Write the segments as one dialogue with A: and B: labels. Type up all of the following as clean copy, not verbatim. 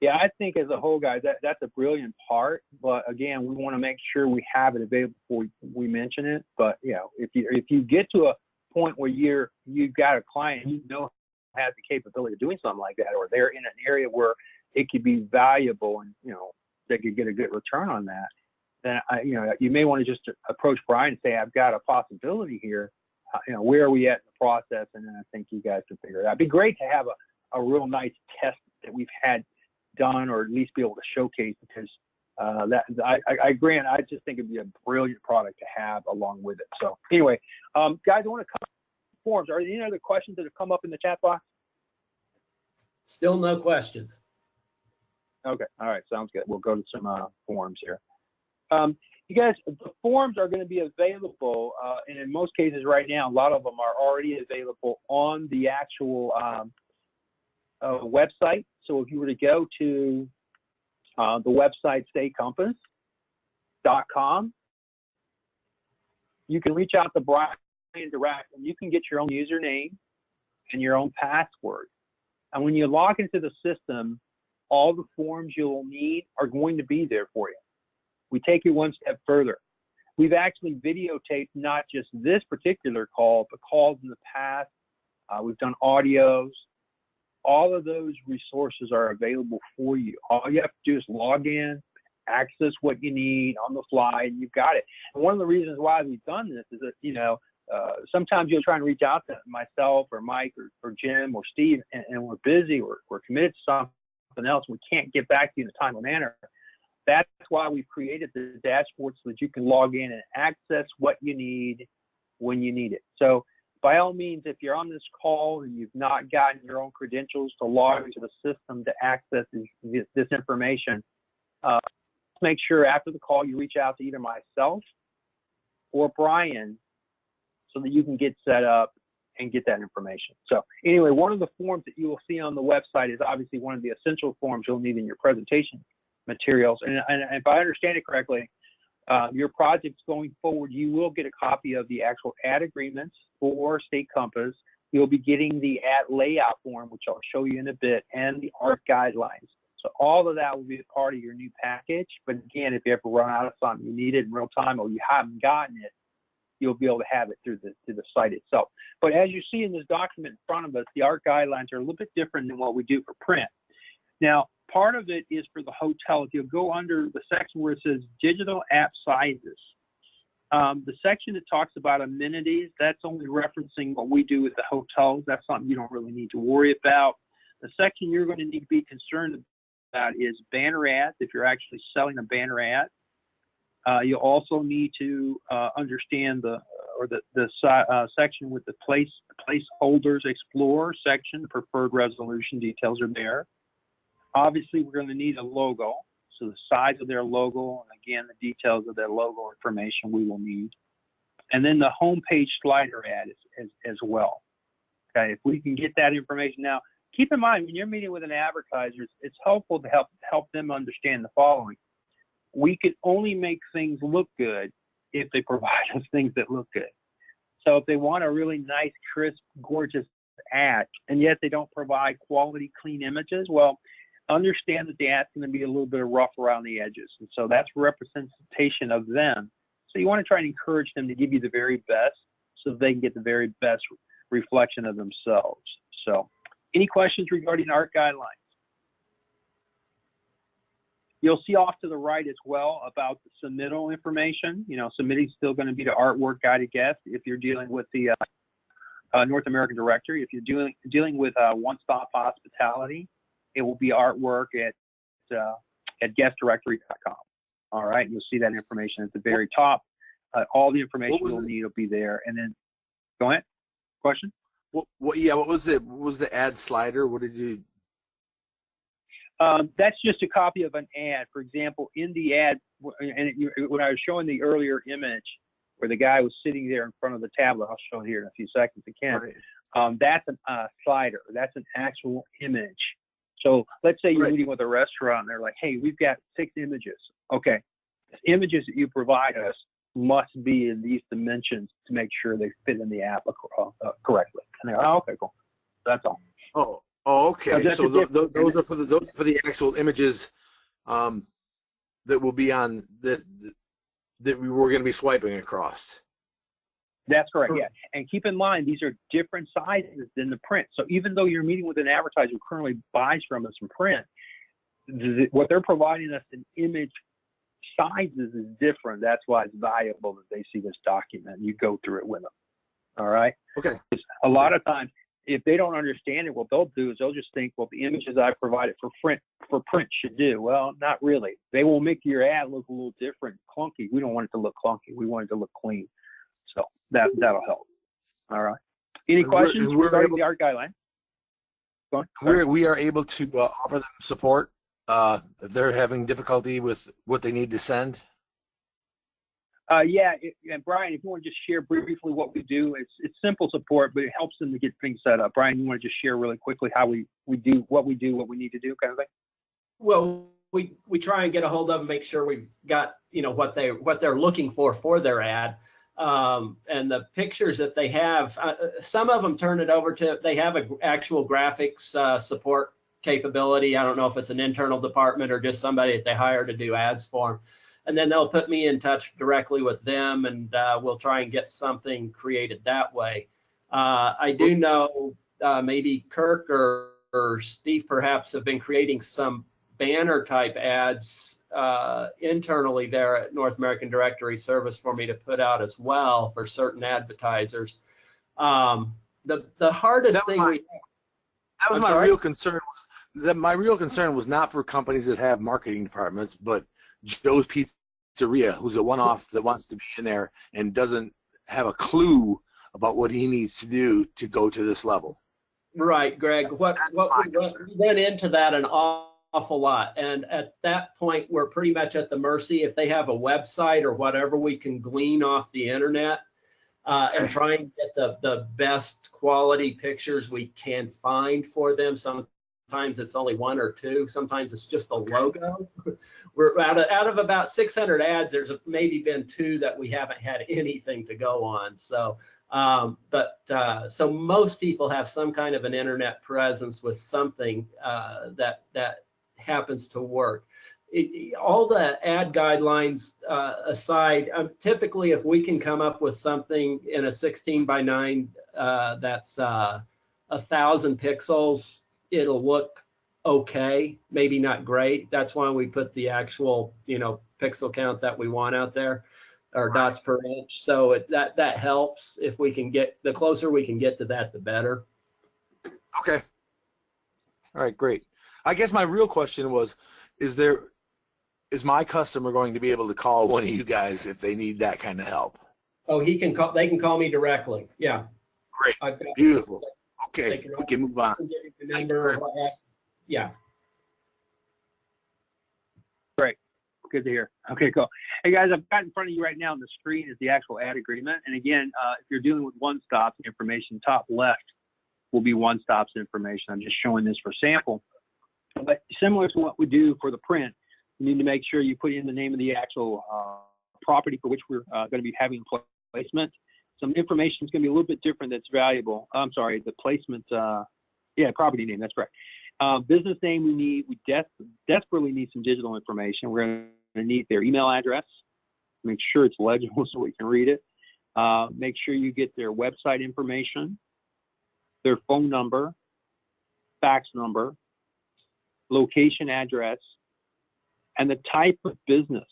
A: Yeah, I think as a whole, guys, that's a brilliant part. But again, we want to make sure we have it available before we mention it. But if you get to a point where you've got a client has the capability of doing something like that, or they're in an area where it could be valuable and they could get a good return on that, then you may want to just approach Brian and say, I've got a possibility here. Where are we at in the process? And then I think you guys can figure it out. It'd be great to have a real nice test that we've had done, or at least be able to showcase, because I agree, and I just think it'd be a brilliant product to have along with it. So anyway, guys, I want to cover forms. Are there any other questions that have come up in the chat box?
B: Still no questions.
A: Okay, all right, sounds good. We'll go to some forms here. You guys, the forms are going to be available, and in most cases right now, a lot of them are already available on the actual website. So if you were to go to the website StayCompass.com, you can reach out to Brian direct, and you can get your own username and your own password. And when you log into the system, all the forms you'll need are going to be there for you. We take it one step further. We've actually videotaped not just this particular call, but calls in the past. We've done audios. All of those resources are available for you. All you have to do is log in, access what you need on the fly, and you've got it. And one of the reasons why we've done this is that, sometimes you'll try and reach out to myself or Mike or Jim or Steve, and we're busy, we're committed to something else. We can't get back to you in a timely manner. That's why we've created the dashboard, so that you can log in and access what you need when you need it. So by all means, if you're on this call and you've not gotten your own credentials to log into the system to access this information, make sure after the call you reach out to either myself or Brian so that you can get set up and get that information. So anyway, one of the forms that you will see on the website is obviously one of the essential forms you'll need in your presentation materials. And if I understand it correctly, your projects going forward, you will get a copy of the actual ad agreements for StayCompass. You'll be getting the ad layout form, which I'll show you in a bit, and the art guidelines. So all of that will be a part of your new package. But again, if you ever run out of something, you need it in real time, or you haven't gotten it, you'll be able to have it through the site itself. But as you see in this document in front of us, the art guidelines are a little bit different than what we do for print. Now, part of it is for the hotel. If you'll go under the section where it says digital app sizes, the section that talks about amenities, that's only referencing what we do with the hotels. That's something you don't really need to worry about. The section you're going to need to be concerned about is banner ads, if you're actually selling a banner ad. You'll also need to understand the section with the placeholders explorer section. The preferred resolution details are there. Obviously, we're going to need a logo, so the size of their logo, and again, the details of their logo information we will need. And then the homepage slider ad as well. Okay, if we can get that information. Now, keep in mind, when you're meeting with an advertiser, it's helpful to help them understand the following. We can only make things look good if they provide us things that look good. So if they want a really nice, crisp, gorgeous ad, and yet they don't provide quality, clean images, well, understand that the ad's going to be a little bit rough around the edges. And so that's representation of them. So you want to try and encourage them to give you the very best so they can get the very best reflection of themselves. So any questions regarding art guidelines? You'll see off to the right as well about the submittal information. Submitting is still going to be the artwork guided guest if you're dealing with the North American Directory. If you're dealing with One Stop Hospitality, it will be artwork at guestdirectory.com. All right, you'll see that information at the very top. All the information you'll need will be there. And then, go ahead. Question?
C: What was it? What was the ad slider? What did you?
A: That's just a copy of an ad. For example, in the ad, and when I was showing the earlier image where the guy was sitting there in front of the tablet, I'll show it here in a few seconds again. Right. That's a slider. That's an actual image. So let's say you're meeting with a restaurant and they're like, hey, we've got 6 images. Okay, the images that you provide us must be in these dimensions to make sure they fit in the app correctly. And they're, oh, okay, cool. That's all.
C: Oh, Oh, okay.
A: that's
C: So
A: a different-
C: those are for the actual images that will be on that we were going to be swiping across.
A: That's correct, yeah. And keep in mind, these are different sizes than the print. So even though you're meeting with an advertiser who currently buys from us in print, what they're providing us in image sizes is different. That's why it's valuable that they see this document. You go through it with them. All right.
C: Okay.
A: A lot of times, if they don't understand it, what they'll do is they'll just think, well, the images I provided for print should do. Well, not really. They will make your ad look a little different, clunky. We don't want it to look clunky. We want it to look clean. So that'll help. All right. Any questions regarding the art guideline?
C: We are able to offer them support if they're having difficulty with what they need to send.
A: Yeah, and Brian, if you want to just share briefly what we do, it's simple support, but it helps them to get things set up. Brian, you want to just share really quickly how we do, what we need to do, kind of thing?
B: Well, we try and get a hold of them, make sure we've got, you know, what they're looking for their ad. And the pictures that they have, some of them turn it over to, they have an actual graphics support capability. I don't know if it's an internal department or just somebody that they hire to do ads for them. And then they'll put me in touch directly with them, and we'll try and get something created that way. I do know maybe Kirk or Steve perhaps have been creating some banner type ads internally there at North American Directory Service for me to put out as well for certain advertisers. The hardest thing
C: that was my real concern. My real concern was not for companies that have marketing departments, but Joe's Pizzeria, who's a one-off that wants to be in there and doesn't have a clue about what he needs to do to go to this level.
B: Right, Greg. We went into that an awful lot, and at that point we're pretty much at the mercy if they have a website or whatever we can glean off the internet, and try and get the best quality pictures we can find for them. Sometimes it's only one or two. Sometimes it's just a logo. We're out of about 600 ads. There's maybe been 2 that we haven't had anything to go on. So, so most people have some kind of an internet presence with something that happens to work. All the ad guidelines aside, typically if we can come up with something in a 16:9 that's 1,000 pixels, it'll look okay, maybe not great. That's why we put the actual, you know, pixel count that we want out there, or dots per inch. So that helps. If we can get, the closer we can get to that, the better.
C: Okay. All right, great. I guess my real question was, is my customer going to be able to call one of you guys if they need that kind of help?
B: Oh, he can call. They can call me directly. Yeah.
C: Great. Beautiful. Okay, we can move on.
B: Yeah.
A: Great. Good to hear. Okay, cool. Hey guys, I've got in front of you right now on the screen is the actual ad agreement. And again, if you're dealing with one-stop information, top left will be one-stop's information. I'm just showing this for sample. But similar to what we do for the print, you need to make sure you put in the name of the actual property for which we're going to be having placement. Some information is going to be a little bit different that's valuable. I'm sorry, the placement, property name, that's correct. Business name we desperately need some digital information. We're going to need their email address, make sure it's legible so we can read it. Make sure you get their website information, their phone number, fax number, location address, and the type of business.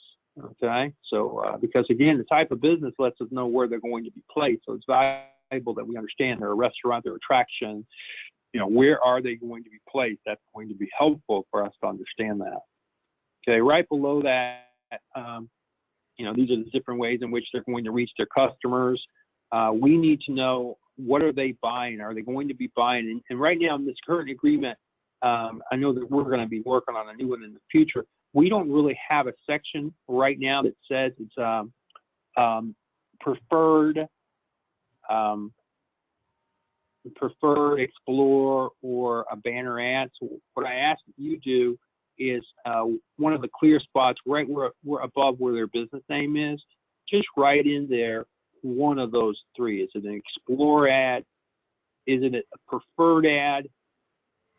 A: Okay, so because again, the type of business lets us know where they're going to be placed. So it's valuable that we understand they're a restaurant, they're attraction. You know, where are they going to be placed? That's going to be helpful for us to understand that. Okay, right below that, you know, these are the different ways in which they're going to reach their customers. We need to know, what are they buying? Are they going to be buying? And right now in this current agreement, I know that we're going to be working on a new one in the future. We don't really have a section right now that says it's preferred, explore, or a banner ad. So what I ask that you do is one of the clear spots right where we're above where their business name is, just write in there one of those 3. Is it an explore ad? Is it a preferred ad?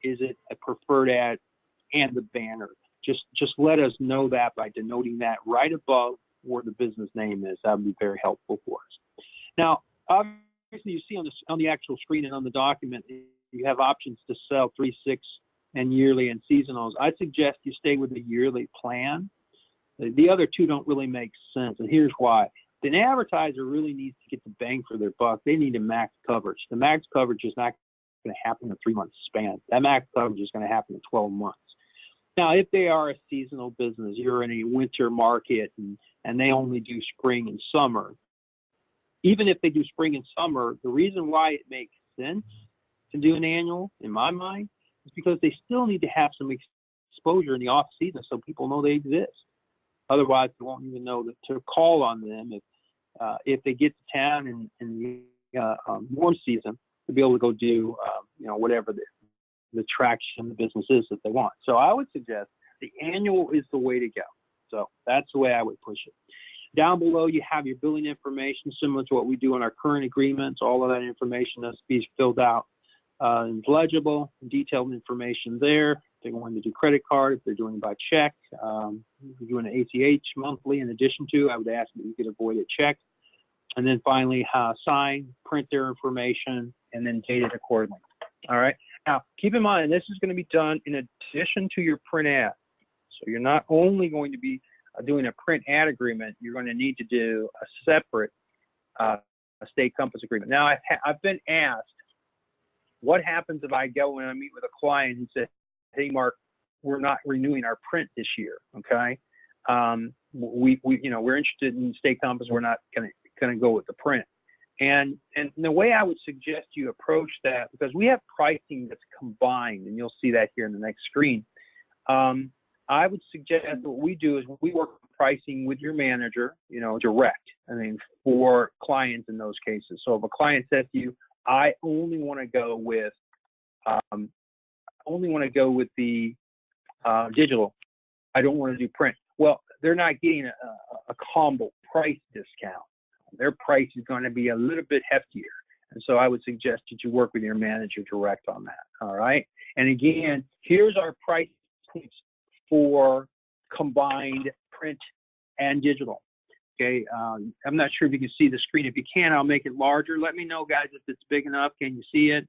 A: Is it a preferred ad and the banner? Just let us know that by denoting that right above where the business name is. That would be very helpful for us. Now, obviously, you see on the actual screen and on the document, you have options to sell 3, 6, and yearly and seasonals. I suggest you stay with the yearly plan. The other two don't really make sense, and here's why. An advertiser really needs to get the bang for their buck. They need a max coverage. The max coverage is not going to happen in a 3-month span. That max coverage is going to happen in 12 months. Now, if they are a seasonal business, you're in a winter market and they only do spring and summer, even if they do spring and summer, the reason why it makes sense to do an annual, in my mind, is because they still need to have some exposure in the off season so people know they exist. Otherwise, they won't even know that to call on them if they get to town in the warm season to be able to go do whatever the traction the business is that they want. So I would suggest the annual is the way to go. So that's the way I would push it. Down below, you have your billing information, similar to what we do in our current agreements. All of that information has to be filled out in legible, detailed information there. If they're going to do credit card, if they're doing by check, if you're doing an ACH monthly in addition to, I would ask that you could avoid a check. And then finally, sign, print their information, and then date it accordingly. All right. Now, keep in mind, this is going to be done in addition to your print ad. So you're not only going to be doing a print ad agreement, you're going to need to do a separate StayCompass agreement. Now, I've been asked, what happens if I go and I meet with a client and say, hey, Mark, we're not renewing our print this year, okay? We're interested in StayCompass. We're not going to go with the print. And the way I would suggest you approach that, because we have pricing that's combined, and you'll see that here in the next screen. I would suggest what we do is we work pricing with your manager, direct. I mean, for clients in those cases. So if a client says to you, I only want to go with the digital. I don't want to do print. Well, they're not getting a combo price discount. Their price is going to be a little bit heftier. And so I would suggest that you work with your manager direct on that. All right. And again, here's our price points for combined print and digital. Okay. I'm not sure if you can see the screen. If you can, I'll make it larger. Let me know, guys, if it's big enough. Can you see it?